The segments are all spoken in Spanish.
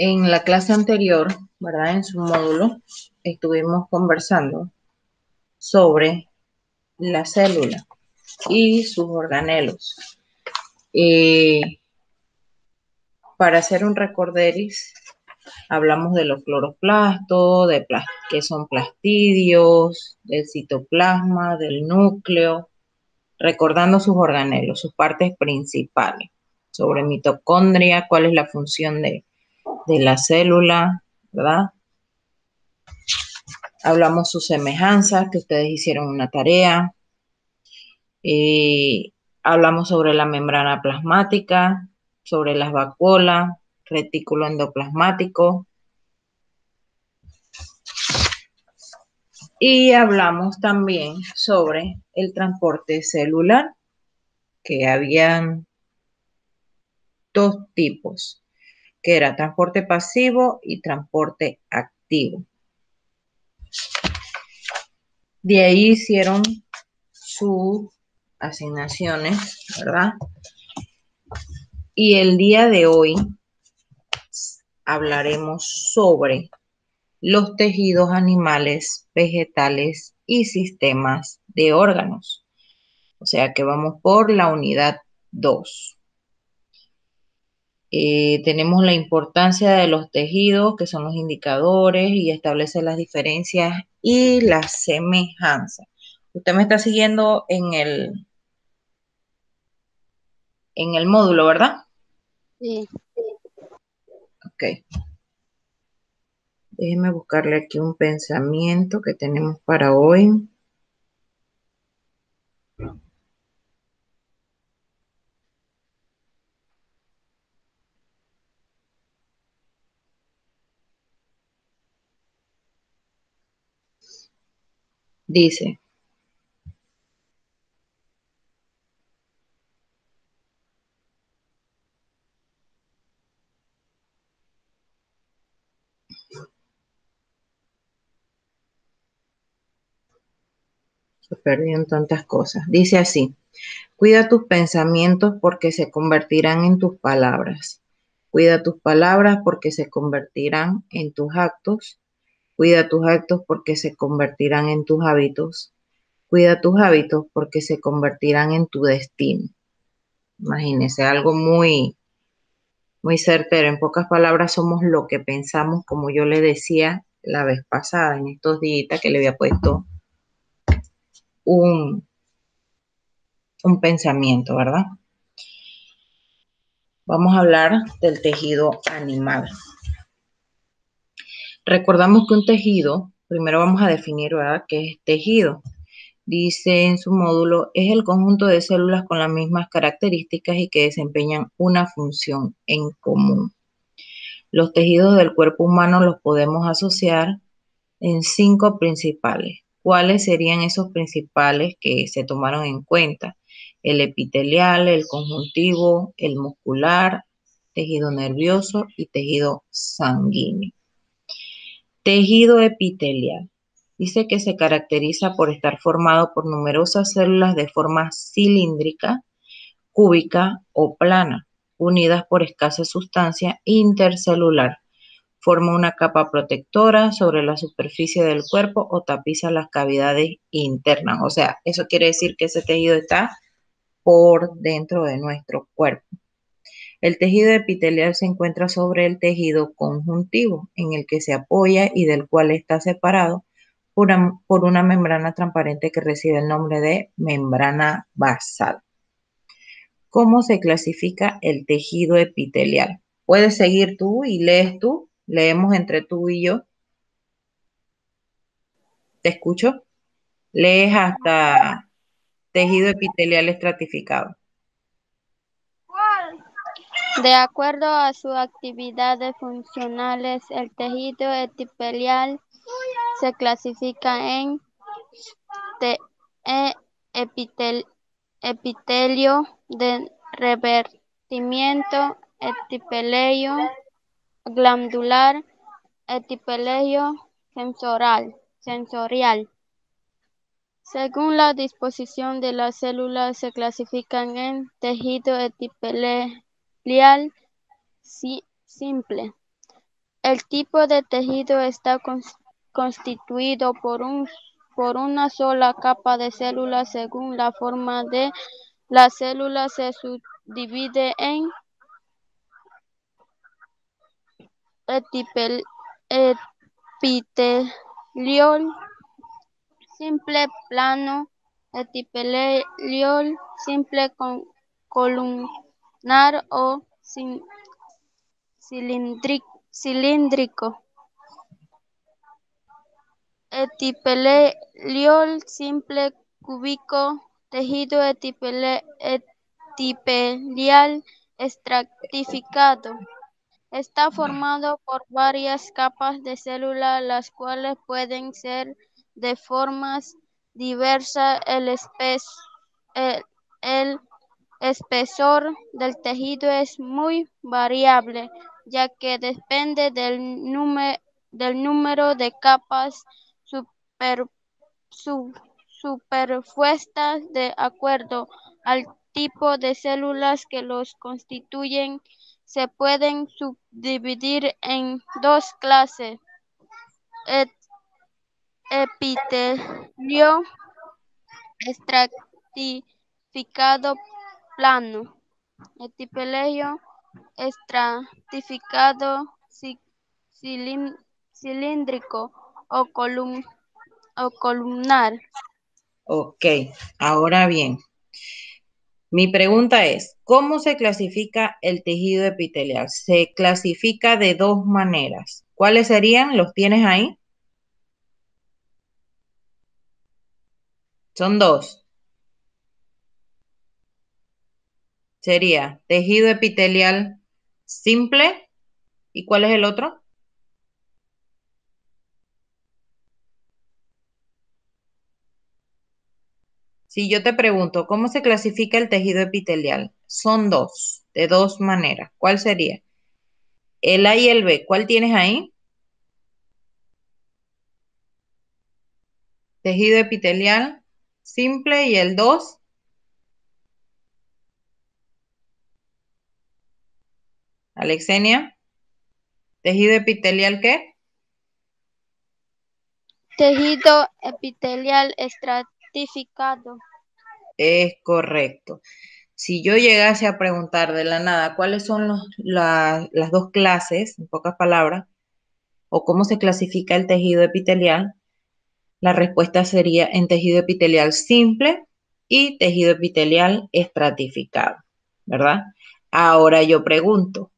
En la clase anterior, ¿verdad? En su módulo, estuvimos conversando sobre la célula y sus organelos. Eh, para hacer un recorderis, hablamos de los cloroplastos, que son plastidios, del citoplasma, del núcleo, recordando sus organelos, sus partes principales. Sobre mitocondria, cuál es la función de la célula, ¿verdad? Hablamos sus semejanzas, que ustedes hicieron una tarea. Hablamos sobre la membrana plasmática, sobre las vacuolas, retículo endoplasmático. Y hablamos también sobre el transporte celular, que habían dos tipos, que era transporte pasivo y transporte activo. De ahí hicieron sus asignaciones, ¿verdad? Y el día de hoy hablaremos sobre los tejidos animales, vegetales y sistemas de órganos. O sea que vamos por la unidad 2. Tenemos la importancia de los tejidos, que son los indicadores, y establece las diferencias y las semejanzas. Usted me está siguiendo en el módulo, ¿verdad? Sí. Ok. Déjeme buscarle aquí un pensamiento que tenemos para hoy. Dice, se perdieron tantas cosas. Dice así, cuida tus pensamientos porque se convertirán en tus palabras. Cuida tus palabras porque se convertirán en tus actos. Cuida tus actos porque se convertirán en tus hábitos. Cuida tus hábitos porque se convertirán en tu destino. Imagínese, algo muy, muy certero. En pocas palabras, somos lo que pensamos, como yo le decía la vez pasada, en estos días que le había puesto un pensamiento, ¿verdad? Vamos a hablar del tejido animal. Recordamos que un tejido, primero vamos a definir, ¿verdad?, qué es tejido. Dice en su módulo, es el conjunto de células con las mismas características y que desempeñan una función en común. Los tejidos del cuerpo humano los podemos asociar en 5 principales. ¿Cuáles serían esos principales que se tomaron en cuenta? El epitelial, el conjuntivo, el muscular, tejido nervioso y tejido sanguíneo. Tejido epitelial. Dice que se caracteriza por estar formado por numerosas células de forma cilíndrica, cúbica o plana, unidas por escasa sustancia intercelular. Forma una capa protectora sobre la superficie del cuerpo o tapiza las cavidades internas. O sea, eso quiere decir que ese tejido está por dentro de nuestro cuerpo. El tejido epitelial se encuentra sobre el tejido conjuntivo, en el que se apoya y del cual está separado por una membrana transparente que recibe el nombre de membrana basal. ¿Cómo se clasifica el tejido epitelial? Puedes seguir tú y lees tú. Leemos entre tú y yo. ¿Te escucho? Lees hasta tejido epitelial estratificado. De acuerdo a sus actividades funcionales, el tejido epitelial se clasifica en epitelio de revestimiento, epitelio glandular, epitelio sensorial. Según la disposición de las células, se clasifican en tejido epitelial simple, El tipo de tejido está constituido por una sola capa de células. Según la forma de la célula se subdivide en epitelio simple, plano, epitelio simple columnar o cilíndrico. Epitelio simple cúbico, tejido epitelial estratificado. Está formado por varias capas de células, las cuales pueden ser de formas diversas. El espesor del tejido es muy variable, ya que depende del número de capas superpuestas de acuerdo al tipo de células que los constituyen. Se pueden subdividir en dos clases: epitelio estratificado plano, epitelio estratificado cilíndrico o columnar. Ok, ahora bien, mi pregunta es, ¿cómo se clasifica el tejido epitelial? Se clasifica de dos maneras. ¿Cuáles serían? ¿Los tienes ahí? Son dos. Sería tejido epitelial simple. ¿Y cuál es el otro? Si yo te pregunto, ¿cómo se clasifica el tejido epitelial? Son dos, de dos maneras. ¿Cuál sería? El A y el B. ¿Cuál tienes ahí? Tejido epitelial simple y el 2. Alexenia, ¿tejido epitelial qué? Tejido epitelial estratificado. Es correcto. Si yo llegase a preguntar de la nada cuáles son las dos clases, en pocas palabras, o cómo se clasifica el tejido epitelial, la respuesta sería en tejido epitelial simple y tejido epitelial estratificado, ¿verdad? Ahora yo pregunto,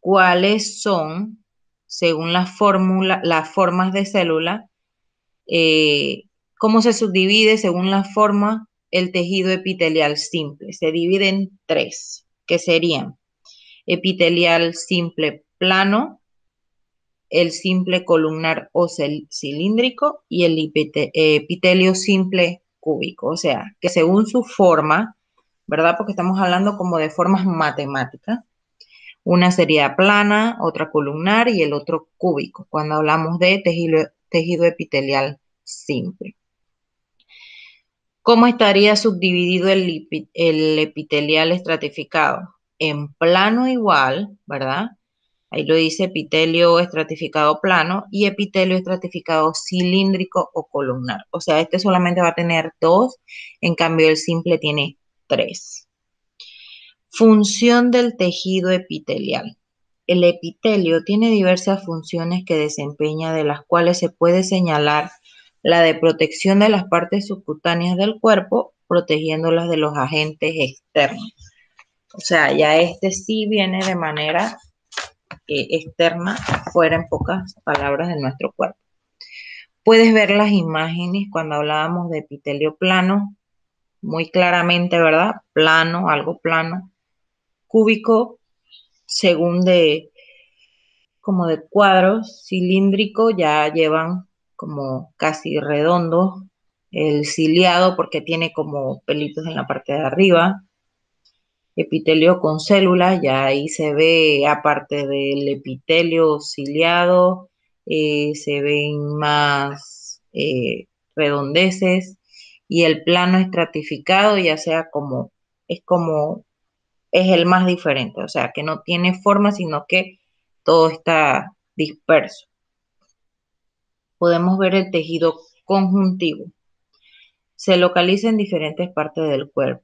¿cuáles son, según la fórmula, las formas de célula, eh, cómo se subdivide según la forma el tejido epitelial simple? Se divide en tres, que serían epitelial simple plano, el simple columnar o cilíndrico y el epitelio simple cúbico. O sea, que según su forma, ¿verdad? Porque estamos hablando como de formas matemáticas. Una sería plana, otra columnar y el otro cúbico, cuando hablamos de tejido epitelial simple. ¿Cómo estaría subdividido el epitelial estratificado? En plano igual, ¿verdad? Ahí lo dice epitelio estratificado plano y epitelio estratificado cilíndrico o columnar. O sea, este solamente va a tener dos, en cambio el simple tiene tres. Función del tejido epitelial. El epitelio tiene diversas funciones que desempeña, de las cuales se puede señalar la de protección de las partes subcutáneas del cuerpo, protegiéndolas de los agentes externos. O sea, ya este sí viene de manera externa, fuera en pocas palabras de nuestro cuerpo. Puedes ver las imágenes cuando hablábamos de epitelio plano, muy claramente, ¿verdad? Plano, algo plano. Cúbico, según como de cuadros, cilíndrico, ya llevan como casi redondo, el ciliado porque tiene como pelitos en la parte de arriba, epitelio con células, ya ahí se ve, aparte del epitelio ciliado, se ven más redondeces, y el plano estratificado ya sea es el más diferente, o sea que no tiene forma, sino que todo está disperso. Podemos ver el tejido conjuntivo. Se localiza en diferentes partes del cuerpo.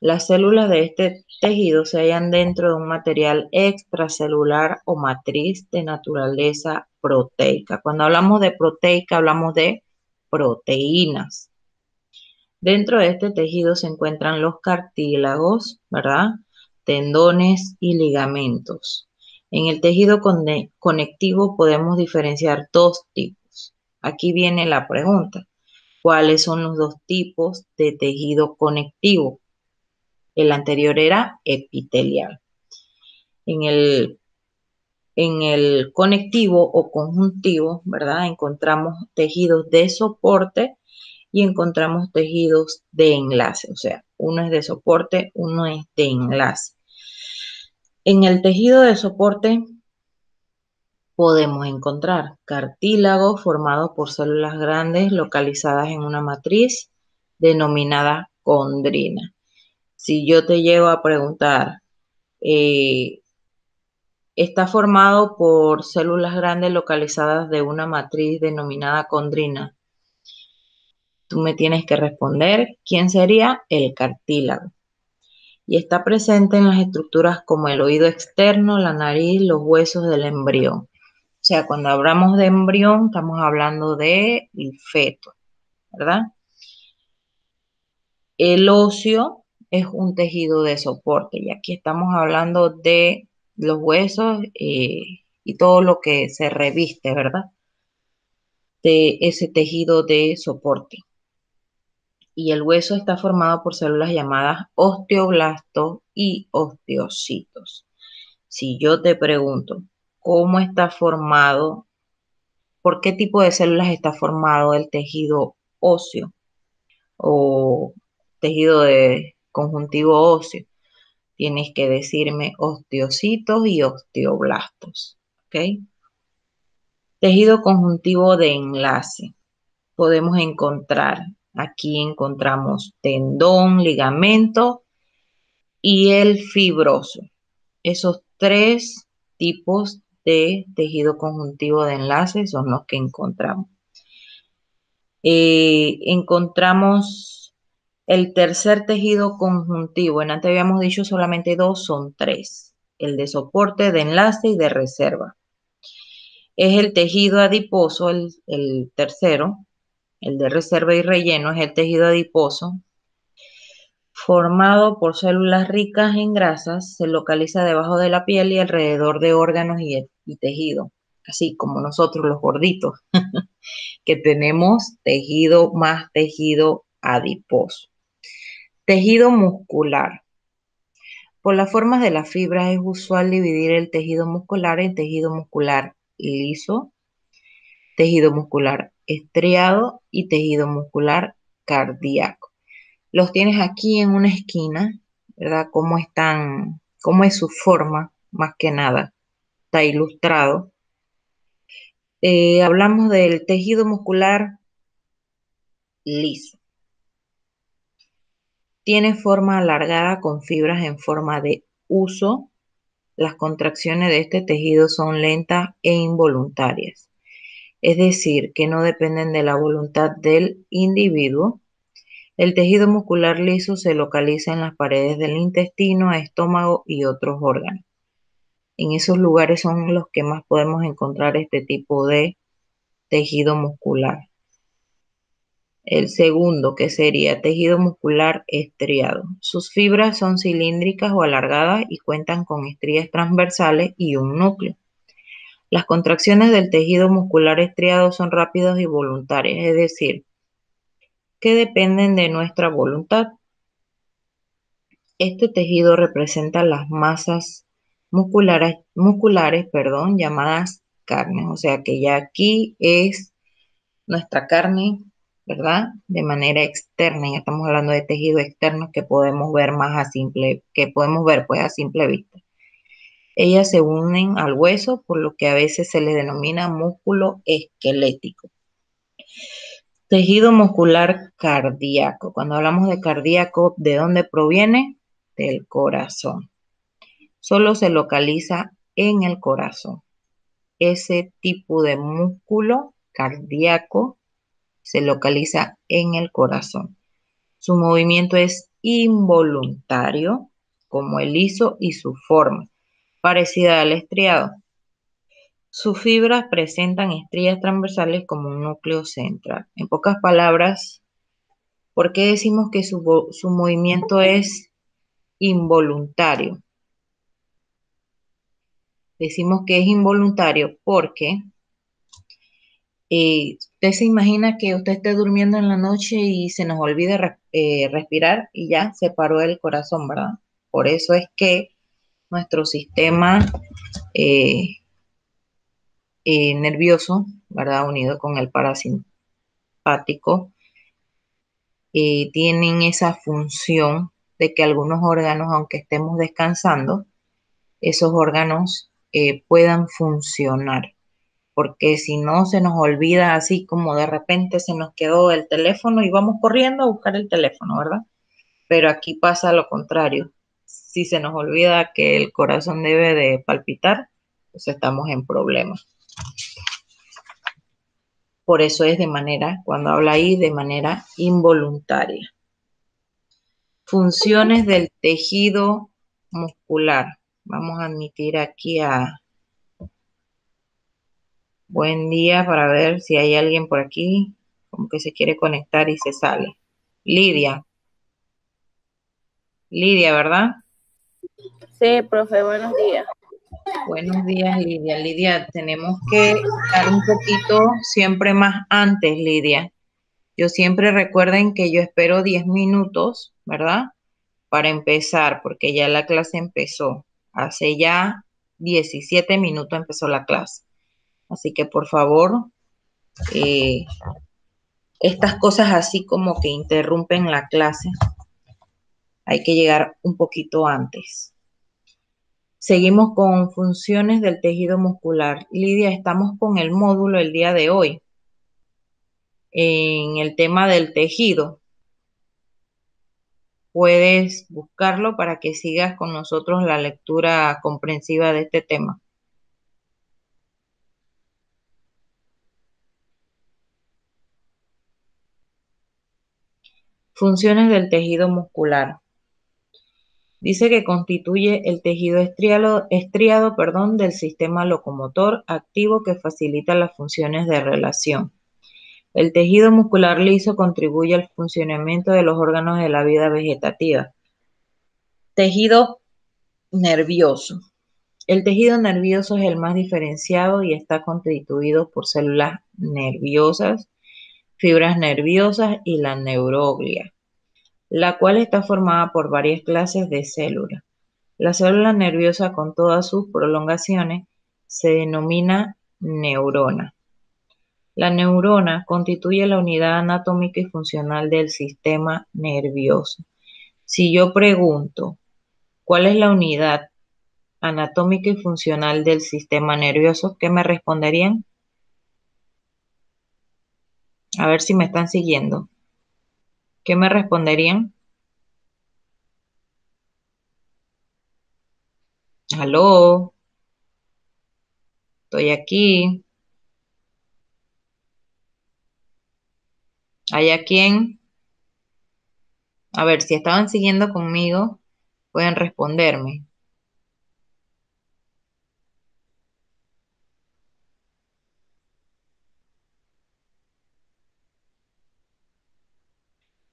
Las células de este tejido se hallan dentro de un material extracelular o matriz de naturaleza proteica. Cuando hablamos de proteica, hablamos de proteínas. Dentro de este tejido se encuentran los cartílagos, ¿verdad? Tendones y ligamentos. En el tejido conectivo podemos diferenciar dos tipos. Aquí viene la pregunta. ¿Cuáles son los dos tipos de tejido conectivo? El anterior era epitelial. En el conectivo o conjuntivo, ¿verdad? Encontramos tejidos de soporte y encontramos tejidos de enlace. O sea, uno es de soporte, uno es de enlace. En el tejido de soporte podemos encontrar cartílago formado por células grandes localizadas en una matriz denominada condrina. Si yo te llego a preguntar, está formado por células grandes localizadas de una matriz denominada condrina, tú me tienes que responder quién sería el cartílago. Y está presente en las estructuras como el oído externo, la nariz, los huesos del embrión. O sea, cuando hablamos de embrión, estamos hablando del feto, ¿verdad? El óseo es un tejido de soporte y aquí estamos hablando de los huesos y todo lo que se reviste, ¿verdad? De ese tejido de soporte. Y el hueso está formado por células llamadas osteoblastos y osteocitos. Si yo te pregunto, ¿cómo está formado? ¿Por qué tipo de células está formado el tejido óseo o tejido de conjuntivo óseo? Tienes que decirme osteocitos y osteoblastos, ¿ok? Tejido conjuntivo de enlace. Podemos encontrar, aquí encontramos tendón, ligamento y el fibroso. Esos tres tipos de tejido conjuntivo de enlace son los que encontramos. Encontramos el tercer tejido conjuntivo. En antes habíamos dicho solamente dos, son tres. El de soporte, de enlace y de reserva. Es el tejido adiposo, el tercero. El de reserva y relleno es el tejido adiposo, formado por células ricas en grasas, se localiza debajo de la piel y alrededor de órganos y tejido, así como nosotros los gorditos, que tenemos tejido más tejido adiposo. Tejido muscular. Por las formas de las fibras es usual dividir el tejido muscular en tejido muscular liso, tejido muscular estriado y tejido muscular cardíaco. Los tienes aquí en una esquina, ¿verdad? ¿Cómo están? ¿Cómo es su forma? Más que nada, está ilustrado. Hablamos del tejido muscular liso. Tiene forma alargada con fibras en forma de huso. Las contracciones de este tejido son lentas e involuntarias, es decir, que no dependen de la voluntad del individuo. El tejido muscular liso se localiza en las paredes del intestino, estómago y otros órganos. En esos lugares son los que más podemos encontrar este tipo de tejido muscular. El segundo, que sería tejido muscular estriado. Sus fibras son cilíndricas o alargadas y cuentan con estrías transversales y un núcleo. Las contracciones del tejido muscular estriado son rápidas y voluntarias, es decir, que dependen de nuestra voluntad. Este tejido representa las masas musculares, llamadas carnes. O sea que ya aquí es nuestra carne, ¿verdad? De manera externa. Ya estamos hablando de tejido externo que podemos ver pues a simple vista. Ellas se unen al hueso, por lo que a veces se le denomina músculo esquelético. Tejido muscular cardíaco. Cuando hablamos de cardíaco, ¿de dónde proviene? Del corazón. Solo se localiza en el corazón. ese tipo de músculo cardíaco se localiza en el corazón. Su movimiento es involuntario, como el liso, y su forma, parecida al estriado. Sus fibras presentan estrías transversales como un núcleo central. En pocas palabras, ¿por qué decimos que su movimiento es involuntario? Decimos que es involuntario porque usted se imagina que usted esté durmiendo en la noche y se nos olvida respirar y ya se paró el corazón, ¿verdad? Por eso es que nuestro sistema eh, nervioso, ¿verdad? Unido con el parasimpático, tienen esa función de que algunos órganos, aunque estemos descansando, esos órganos puedan funcionar. Porque si no se nos olvida así como de repente se nos quedó el teléfono y vamos corriendo a buscar el teléfono, ¿verdad? Pero aquí pasa lo contrario. Si se nos olvida que el corazón debe de palpitar, pues estamos en problemas. Por eso es de manera, cuando habla ahí, de manera involuntaria. Funciones del tejido muscular. Vamos a admitir aquí a Buen Día para ver si hay alguien por aquí como que se quiere conectar y se sale. Lidia, Lidia, ¿verdad? Sí, profe, buenos días. Buenos días, Lidia. Lidia, tenemos que estar un poquito siempre más antes, Lidia. Yo siempre recuerden que yo espero 10 minutos, ¿verdad? Para empezar, porque ya la clase empezó. Hace ya 17 minutos empezó la clase. Así que por favor, eh, estas cosas así como que interrumpen la clase, hay que llegar un poquito antes. Seguimos con funciones del tejido muscular. Lidia, estamos con el módulo el día de hoy en el tema del tejido. Puedes buscarlo para que sigas con nosotros la lectura comprensiva de este tema. Funciones del tejido muscular. Dice que constituye el tejido estriado, del sistema locomotor activo que facilita las funciones de relación. El tejido muscular liso contribuye al funcionamiento de los órganos de la vida vegetativa. Tejido nervioso. El tejido nervioso es el más diferenciado y está constituido por células nerviosas, fibras nerviosas y la neuroglia, la cual está formada por varias clases de células. La célula nerviosa con todas sus prolongaciones se denomina neurona. La neurona constituye la unidad anatómica y funcional del sistema nervioso. Si yo pregunto, ¿cuál es la unidad anatómica y funcional del sistema nervioso? ¿Qué me responderían? A ver si me están siguiendo. ¿Qué me responderían? Aló, estoy aquí. ¿Hay a quién? A ver, si estaban siguiendo conmigo, pueden responderme.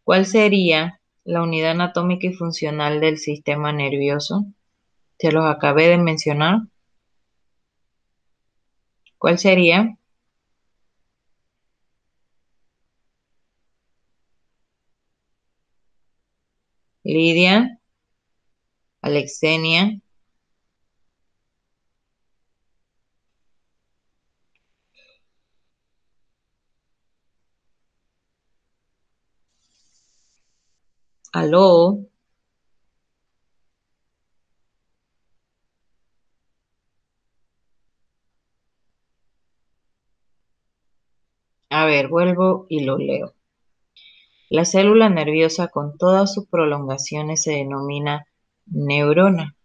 ¿Cuál sería la unidad anatómica y funcional del sistema nervioso? Se los acabé de mencionar. ¿Cuál sería? Lidia, Alexenia. Aló. A ver, vuelvo y lo leo. La célula nerviosa con todas sus prolongaciones se denomina neurona.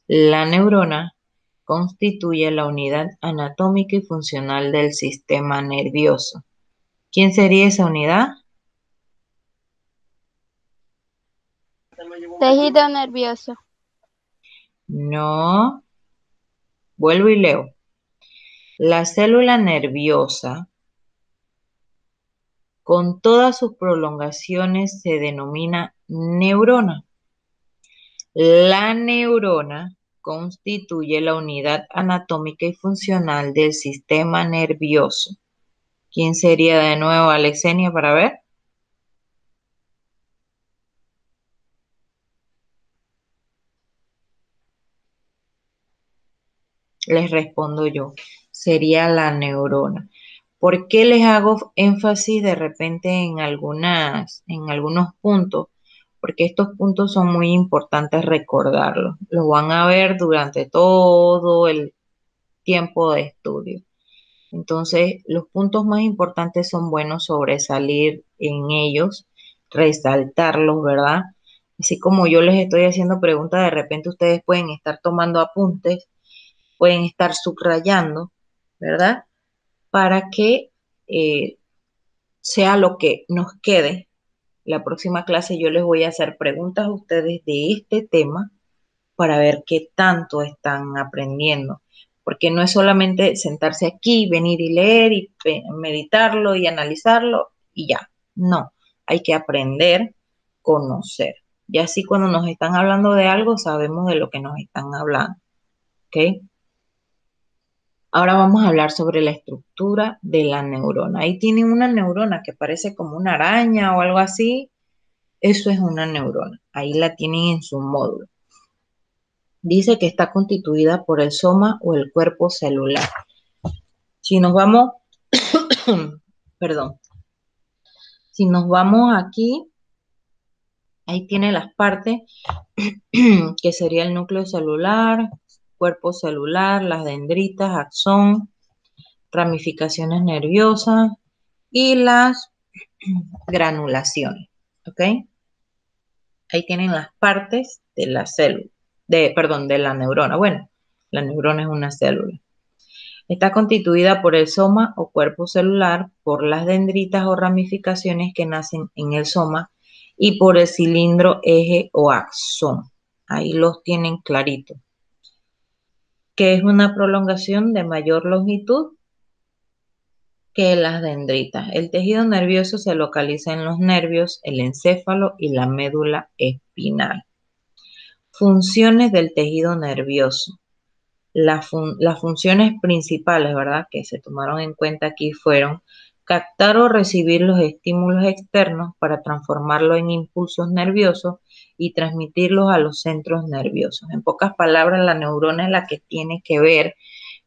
La neurona constituye la unidad anatómica y funcional del sistema nervioso. ¿Quién sería esa unidad? Tejido nervioso. No. Vuelvo y leo. La célula nerviosa, con todas sus prolongaciones, se denomina neurona. La neurona constituye la unidad anatómica y funcional del sistema nervioso. ¿Quién sería de nuevo, Alexenia, para ver? Les respondo yo. Sería la neurona. ¿Por qué les hago énfasis de repente en algunos puntos? Porque estos puntos son muy importantes recordarlos. Los van a ver durante todo el tiempo de estudio. Entonces, los puntos más importantes son buenos sobresalir en ellos, resaltarlos, ¿verdad? Así como yo les estoy haciendo preguntas, de repente ustedes pueden estar tomando apuntes, pueden estar subrayando, ¿verdad? Para que sea lo que nos quede. La próxima clase yo les voy a hacer preguntas a ustedes de este tema para ver qué tanto están aprendiendo. Porque no es solamente sentarse aquí, venir y leer y meditarlo y analizarlo y ya. No, hay que aprender, conocer. Y así cuando nos están hablando de algo, sabemos de lo que nos están hablando. ¿Ok? Ahora vamos a hablar sobre la estructura de la neurona. Ahí tienen una neurona que parece como una araña o algo así. Eso es una neurona. Ahí la tienen en su módulo. Dice que está constituida por el soma o el cuerpo celular. Si nos vamos, perdón, si nos vamos aquí, ahí tiene las partes que sería el núcleo celular, cuerpo celular, las dendritas, axón, ramificaciones nerviosas y las granulaciones, ¿ok? Ahí tienen las partes de la célula, de la neurona. Bueno, la neurona es una célula. Está constituida por el soma o cuerpo celular, por las dendritas o ramificaciones que nacen en el soma y por el cilindro, eje o axón. Ahí los tienen clarito. Que es una prolongación de mayor longitud que las dendritas. El tejido nervioso se localiza en los nervios, el encéfalo y la médula espinal. Funciones del tejido nervioso. Las funciones principales, ¿verdad?, que se tomaron en cuenta aquí fueron captar o recibir los estímulos externos para transformarlos en impulsos nerviosos y transmitirlos a los centros nerviosos. En pocas palabras, la neurona es la que tiene que ver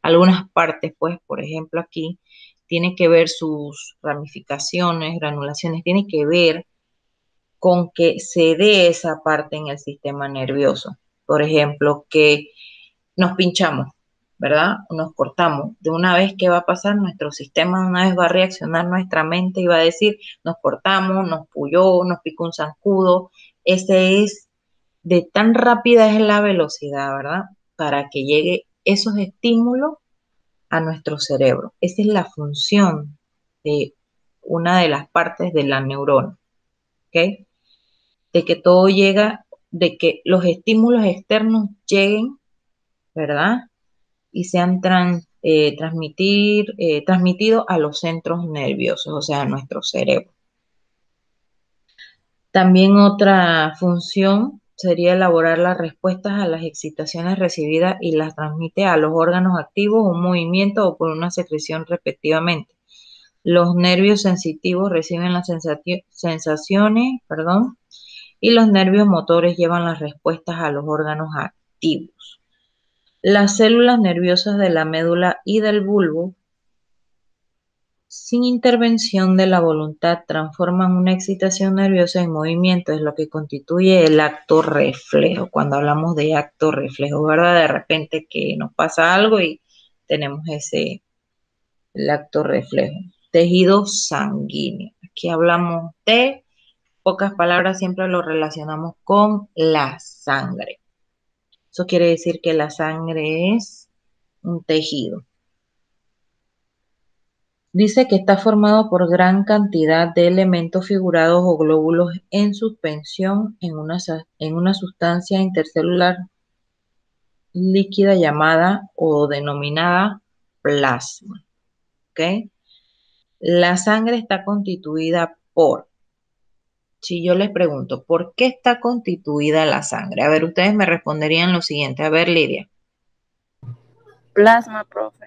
algunas partes, pues, por ejemplo, aquí tiene que ver sus ramificaciones, granulaciones, tiene que ver con que se dé esa parte en el sistema nervioso. Por ejemplo, que nos pinchamos, ¿verdad? Nos cortamos. De una vez, ¿qué va a pasar? Nuestro sistema de una vez va a reaccionar, nuestra mente y va a decir, nos cortamos, nos puyó, nos picó un zancudo. Ese es, de tan rápida es la velocidad, ¿verdad? Para que llegue esos estímulos a nuestro cerebro. Esa es la función de una de las partes de la neurona, ¿ok? De que todo llega, de que los estímulos externos lleguen, ¿verdad? Y sean transmitidos a los centros nerviosos, o sea, a nuestro cerebro. También otra función sería elaborar las respuestas a las excitaciones recibidas y las transmite a los órganos activos, un movimiento o por una secreción respectivamente. Los nervios sensitivos reciben las sensaciones, y los nervios motores llevan las respuestas a los órganos activos. Las células nerviosas de la médula y del bulbo, sin intervención de la voluntad, transforman una excitación nerviosa en movimiento, es lo que constituye el acto reflejo. Cuando hablamos de acto reflejo, ¿verdad? De repente que nos pasa algo y tenemos el acto reflejo. Tejido sanguíneo. Aquí hablamos de, pocas palabras, siempre lo relacionamos con la sangre. Eso quiere decir que la sangre es un tejido. Dice que está formado por gran cantidad de elementos figurados o glóbulos en suspensión en una sustancia intercelular líquida llamada o denominada plasma. ¿Ok? La sangre está constituida por, si yo les pregunto, ¿por qué está constituida la sangre? A ver, ustedes me responderían lo siguiente. A ver, Lidia. Plasma, profe.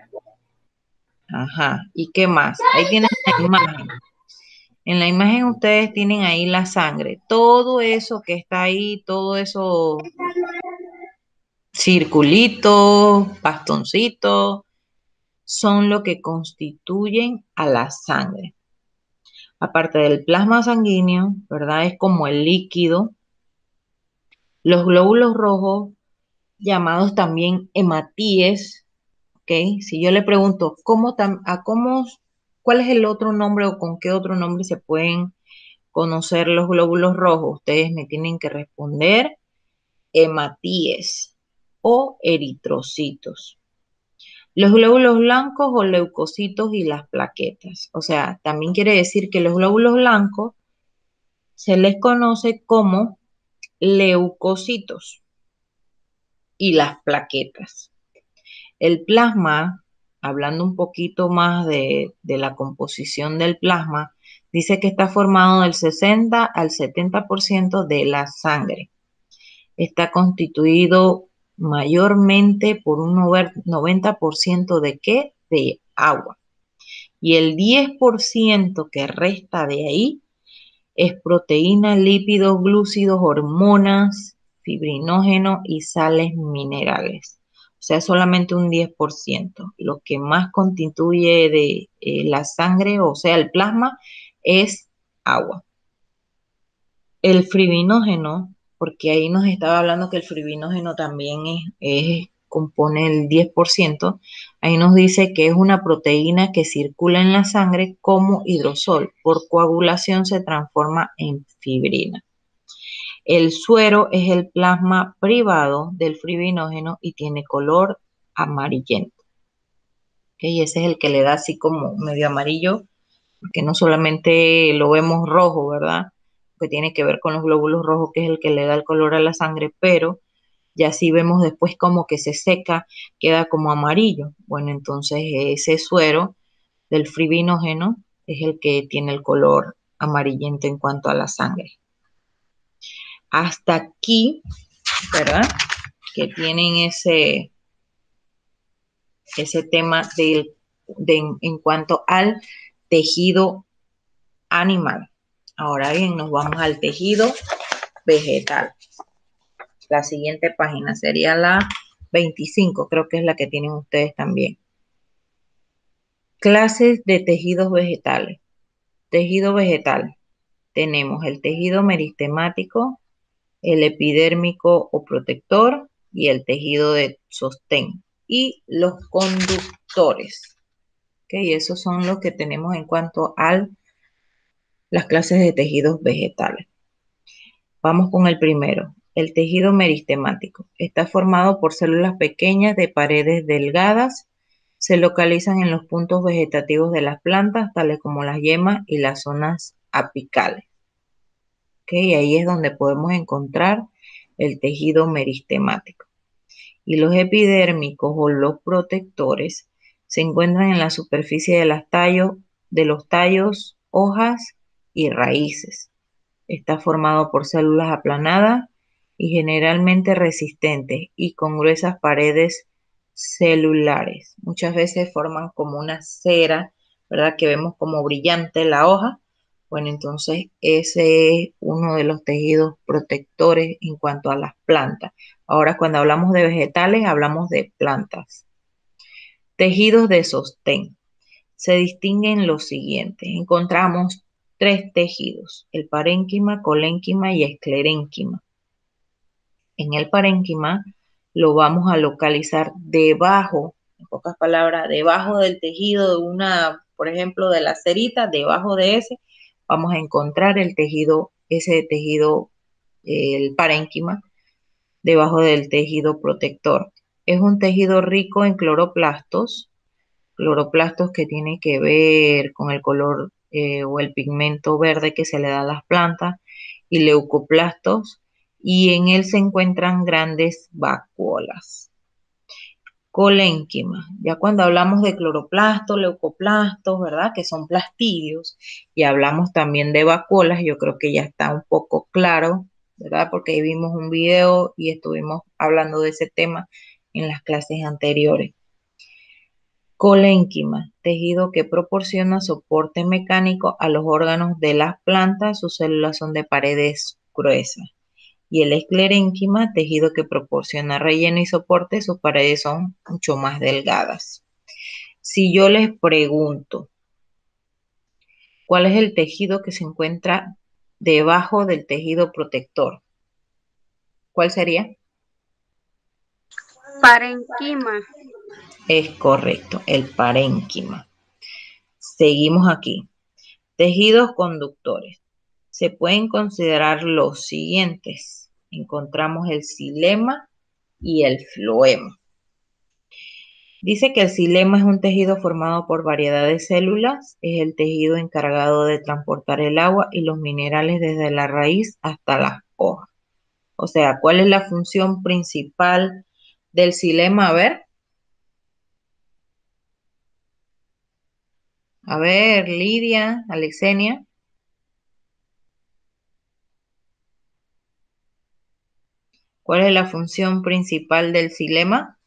Ajá. ¿Y qué más? Ahí tienen la imagen. En la imagen ustedes tienen ahí la sangre. Todo eso que está ahí, todo eso circulitos, bastoncitos, son lo que constituyen a la sangre. Aparte del plasma sanguíneo, ¿verdad? Es como el líquido. Los glóbulos rojos, llamados también hematíes, ¿ok? Si yo le pregunto, ¿cuál es el otro nombre o con qué otro nombre se pueden conocer los glóbulos rojos? Ustedes me tienen que responder hematíes o eritrocitos. Los glóbulos blancos o leucocitos y las plaquetas. O sea, también quiere decir que los glóbulos blancos se les conoce como leucocitos y las plaquetas. El plasma, hablando un poquito más de la composición del plasma, dice que está formado del 60 al 70% de la sangre. Está constituido mayormente por un 90% de ¿qué? De agua. Y el 10% que resta de ahí es proteína, lípidos, glúcidos, hormonas, fibrinógeno y sales minerales. O sea, solamente un 10%. Lo que más constituye de la sangre, o sea, el plasma, es agua. El fibrinógeno, porque ahí nos estaba hablando que el fibrinógeno también compone el 10%, ahí nos dice que es una proteína que circula en la sangre como hidrosol. Por coagulación se transforma en fibrina. El suero es el plasma privado del fibrinógeno y tiene color amarillento. ¿Okay? Ese es el que le da así como medio amarillo, porque no solamente lo vemos rojo, ¿verdad? Que tiene que ver con los glóbulos rojos, que es el que le da el color a la sangre, pero ya si vemos después como que se seca, queda como amarillo. Bueno, entonces ese suero del fibrinógeno es el que tiene el color amarillento en cuanto a la sangre. Hasta aquí, ¿verdad? Que tienen ese tema en cuanto al tejido animal. Ahora bien, nos vamos al tejido vegetal. La siguiente página sería la 25, creo que es la que tienen ustedes también. Clases de tejidos vegetales. Tejido vegetal. Tenemos el tejido meristemático, el epidérmico o protector y el tejido de sostén. Y los conductores. ¿Okay? Esos son los que tenemos en cuanto a las clases de tejidos vegetales. Vamos con el primero. El tejido meristemático. Está formado por células pequeñas de paredes delgadas. Se localizan en los puntos vegetativos de las plantas, tales como las yemas y las zonas apicales. ¿Okay? Ahí es donde podemos encontrar el tejido meristemático. Y los epidérmicos o los protectores se encuentran en la superficie de los tallos, hojas y raíces. Está formado por células aplanadas y generalmente resistentes y con gruesas paredes celulares. Muchas veces forman como una cera, ¿verdad? Que vemos como brillante la hoja. Bueno, entonces ese es uno de los tejidos protectores en cuanto a las plantas. Ahora, cuando hablamos de vegetales, hablamos de plantas. Tejidos de sostén. Se distinguen los siguientes. Encontramos 3 tejidos, el parénquima, colénquima y esclerénquima. En el parénquima lo vamos a localizar debajo, en pocas palabras, debajo del tejido de una, por ejemplo, de la cerita, debajo de ese, vamos a encontrar el tejido, el parénquima, debajo del tejido protector. es un tejido rico en cloroplastos que tiene que ver con el color o el pigmento verde que se le da a las plantas, y leucoplastos, y en él se encuentran grandes vacuolas. Colénquima, ya cuando hablamos de cloroplastos, leucoplastos, ¿verdad? Que son plastidios, y hablamos también de vacuolas, yo creo que ya está un poco claro, ¿verdad? Porque ahí vimos un video y estuvimos hablando de ese tema en las clases anteriores. Colénquima, tejido que proporciona soporte mecánico a los órganos de las plantas, sus células son de paredes gruesas. Y el esclerénquima, tejido que proporciona relleno y soporte, sus paredes son mucho más delgadas. Si yo les pregunto, ¿cuál es el tejido que se encuentra debajo del tejido protector? ¿Cuál sería? Parenquima. Es correcto, el parénquima. Seguimos aquí. Tejidos conductores. Se pueden considerar los siguientes. Encontramos el xilema y el floema. Dice que el xilema es un tejido formado por variedad de células, es el tejido encargado de transportar el agua y los minerales desde la raíz hasta las hojas. O sea, ¿cuál es la función principal del xilema? A ver, Lidia, Alexenia. ¿Cuál es la función principal del xilema?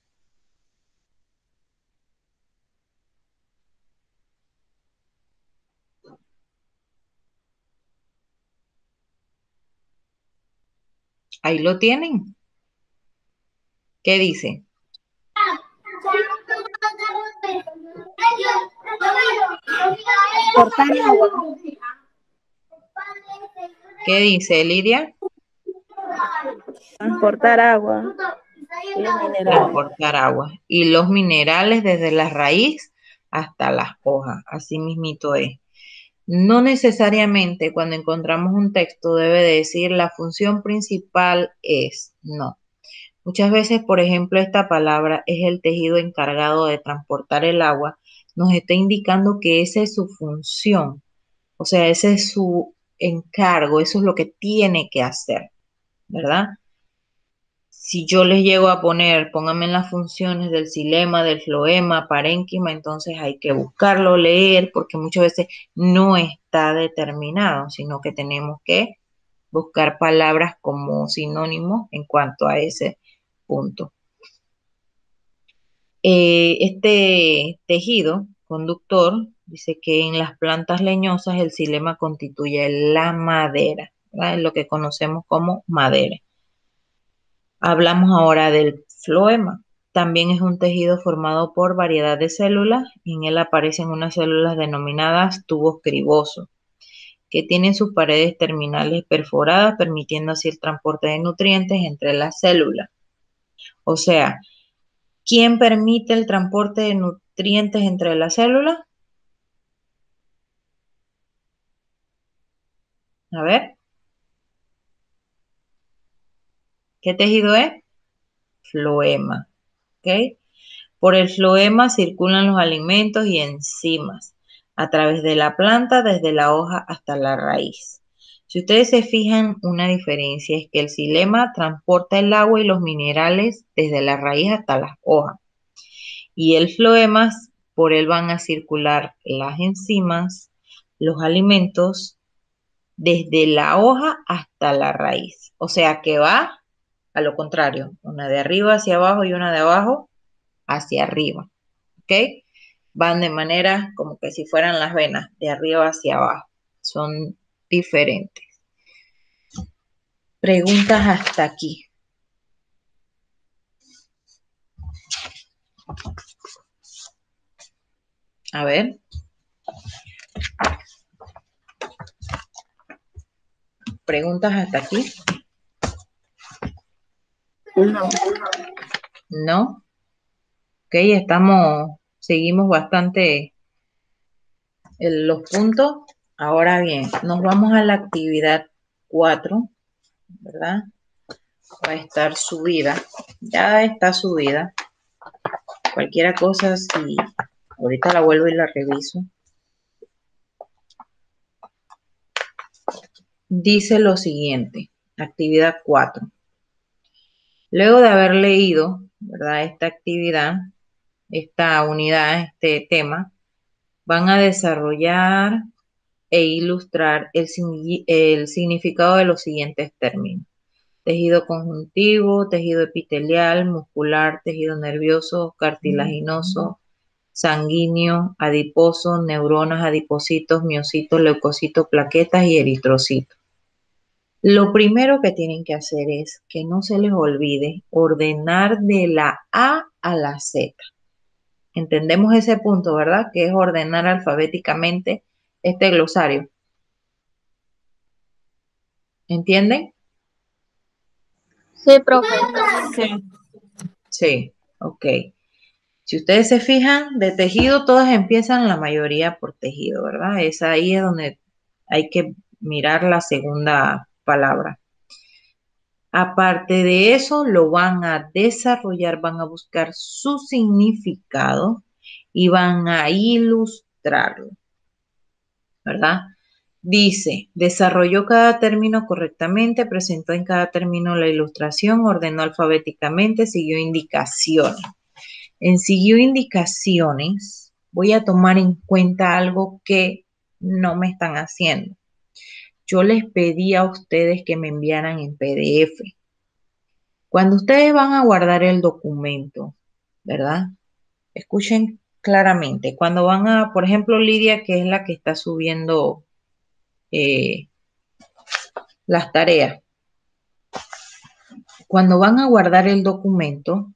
Ahí lo tienen. ¿Qué dice? Transportar agua. ¿Qué dice, Lidia? Transportar agua y los minerales. Transportar agua. Y los minerales desde la raíz hasta las hojas. Así mismito es. No necesariamente cuando encontramos un texto debe decir la función principal es, no. Muchas veces, por ejemplo, esta palabra es el tejido encargado de transportar el agua, nos está indicando que esa es su función, o sea, ese es su encargo, eso es lo que tiene que hacer, ¿verdad? Si yo les llego a poner, pónganme en las funciones del xilema, del floema, parénquima, entonces hay que buscarlo, leer, porque muchas veces no está determinado, sino que tenemos que buscar palabras como sinónimos en cuanto a ese punto. Este tejido conductor dice que en las plantas leñosas el xilema constituye la madera, ¿verdad? Es lo que conocemos como madera. Hablamos ahora del floema. También es un tejido formado por variedad de células. En él aparecen unas células denominadas tubos cribosos, que tienen sus paredes terminales perforadas, permitiendo así el transporte de nutrientes entre las células. O sea, ¿quién permite el transporte de nutrientes entre las células? A ver, ¿qué tejido es? Floema, ¿ok? Por el floema circulan los alimentos y enzimas a través de la planta, desde la hoja hasta la raíz. Si ustedes se fijan, una diferencia es que el xilema transporta el agua y los minerales desde la raíz hasta las hojas. Y el floema, por él van a circular las enzimas, los alimentos, desde la hoja hasta la raíz. O sea que va a lo contrario, una de arriba hacia abajo y una de abajo hacia arriba. ¿Ok? Van de manera como que si fueran las venas, de arriba hacia abajo. Son diferentes. Preguntas hasta aquí. A ver. ¿Preguntas hasta aquí? No. ¿No? Ok, seguimos bastante los puntos. Ahora bien, nos vamos a la actividad 4, ¿verdad? Va a estar subida. Ya está subida. Cualquier cosa, si ahorita la vuelvo y la reviso. Dice lo siguiente, actividad 4. Luego de haber leído, ¿verdad?, esta actividad, esta unidad, este tema, van a desarrollar e ilustrar el significado de los siguientes términos: tejido conjuntivo, tejido epitelial, muscular, tejido nervioso, cartilaginoso, sanguíneo, adiposo, neuronas, adipocitos, miocitos, leucocitos, plaquetas y eritrocitos. Lo primero que tienen que hacer es que no se les olvide ordenar de la A a la Z. Entendemos ese punto, ¿verdad? Que es ordenar alfabéticamente este glosario. ¿Entienden? Sí, profe. Sí. Sí, ok. Si ustedes se fijan, de tejido todas empiezan la mayoría por tejido, ¿verdad? Ahí es donde hay que mirar la segunda palabra. Aparte de eso, lo van a desarrollar, van a buscar su significado y van a ilustrarlo, ¿verdad? Dice, desarrolló cada término correctamente, presentó en cada término la ilustración, ordenó alfabéticamente, siguió indicaciones. En siguió indicaciones, voy a tomar en cuenta algo que no me están haciendo. Yo les pedí a ustedes que me enviaran en PDF. Cuando ustedes van a guardar el documento, ¿verdad? Escuchen claramente. Cuando van a, por ejemplo, Lidia, que es la que está subiendo las tareas. Cuando van a guardar el documento,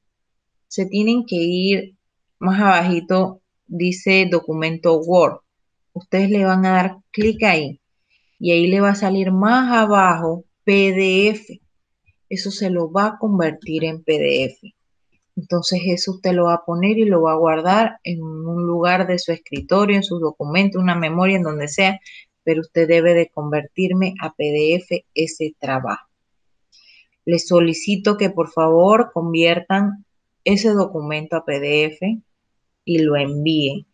se tienen que ir más abajito, dice documento Word. Ustedes le van a dar clic ahí y ahí le va a salir más abajo PDF. Eso se lo va a convertir en PDF. Entonces eso usted lo va a poner y lo va a guardar en un lugar de su escritorio, en sus documentos, una memoria, en donde sea, pero usted debe de convertirme a PDF ese trabajo. Les solicito que por favor conviertan ese documento a PDF y lo envíen.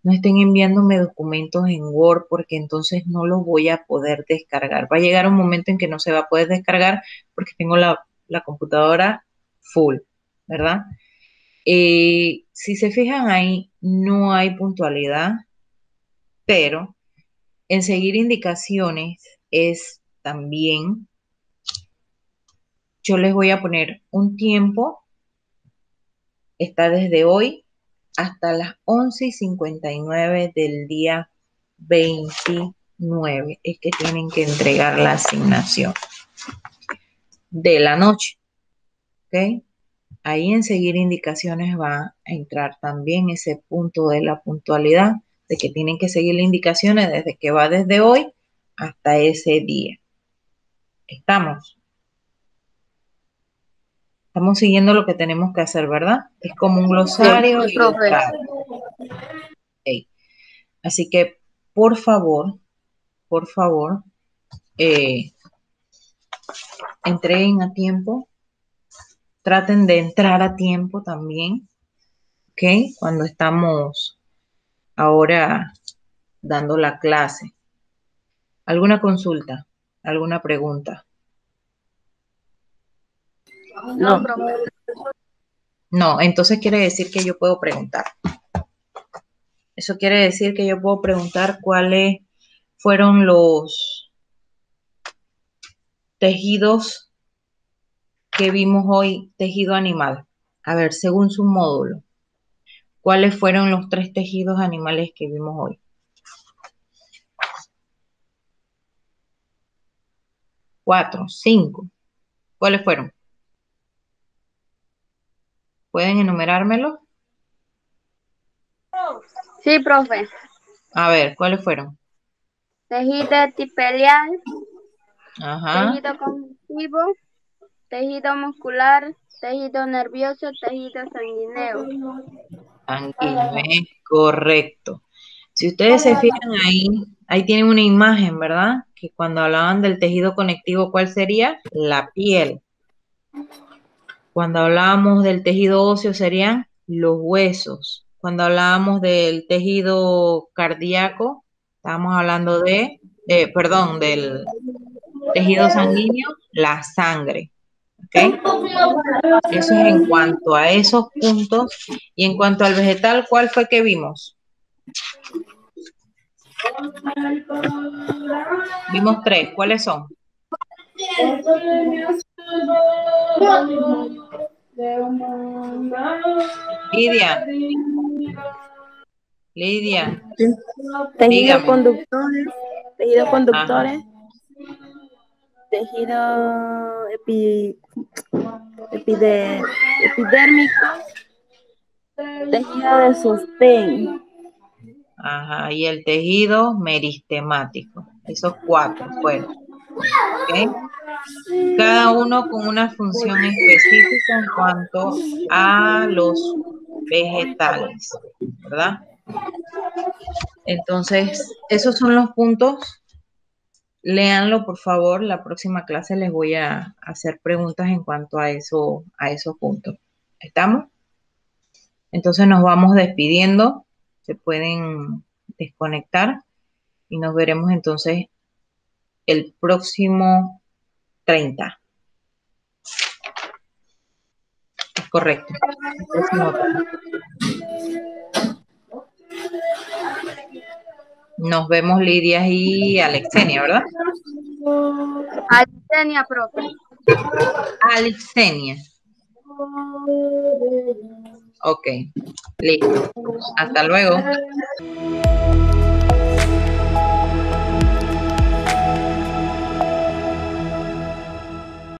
No estén enviándome documentos en Word porque entonces no los voy a poder descargar. Va a llegar un momento en que no se va a poder descargar porque tengo la computadora full, ¿verdad? Si se fijan ahí, no hay puntualidad, pero en seguir indicaciones es también, yo les voy a poner un tiempo, está desde hoy hasta las 11:59 del día 29, es que tienen que entregar la asignación de la noche, ¿ok? Ahí en seguir indicaciones va a entrar también ese punto de la puntualidad, de que tienen que seguir las indicaciones desde que va desde hoy hasta ese día. Estamos siguiendo lo que tenemos que hacer, ¿verdad? Es como un glosario. Sí, profe. Okay. Así que, por favor, entreguen a tiempo, traten de entrar a tiempo también, ¿ok? Cuando estamos ahora dando la clase. ¿Alguna consulta? ¿Alguna pregunta? No, profe. No, entonces quiere decir que yo puedo preguntar. Eso quiere decir que yo puedo preguntar cuáles fueron los tejidos que vimos hoy, tejido animal. A ver, según su módulo, ¿cuáles fueron los 3 tejidos animales que vimos hoy? 4, 5. ¿Cuáles fueron? ¿Pueden enumerármelos? Sí, profe. A ver, ¿cuáles fueron? Tejido epitelial, Ajá. tejido conjuntivo, tejido muscular, tejido nervioso, tejido sanguíneo. Sanguíneo, correcto. Si ustedes se fijan ahí tienen una imagen, ¿verdad? Que cuando hablaban del tejido conectivo, ¿cuál sería? La piel. Cuando hablábamos del tejido óseo, serían los huesos. Cuando hablábamos del tejido cardíaco, estábamos hablando del tejido sanguíneo, la sangre. ¿Ok? Eso es en cuanto a esos puntos. Y en cuanto al vegetal, ¿cuál fue que vimos? Vimos 3. ¿Cuáles son? Lidia, Tejido dígame. conductores, Ajá. tejido epidérmico, tejido de sostén. Ajá, y el tejido meristemático. Esos 4 fueron. ¿Ok? Cada uno con una función específica en cuanto a los vegetales, ¿verdad? Entonces, esos son los puntos. Léanlo, por favor. La próxima clase les voy a hacer preguntas en cuanto a esos puntos. ¿Estamos? Entonces nos vamos despidiendo. Se pueden desconectar y nos veremos entonces el próximo 30. Es correcto. El próximo 30. Nos vemos Lidia y Alexenia, ¿verdad? Alexenia, profe. Alexenia. Ok, listo. Hasta luego.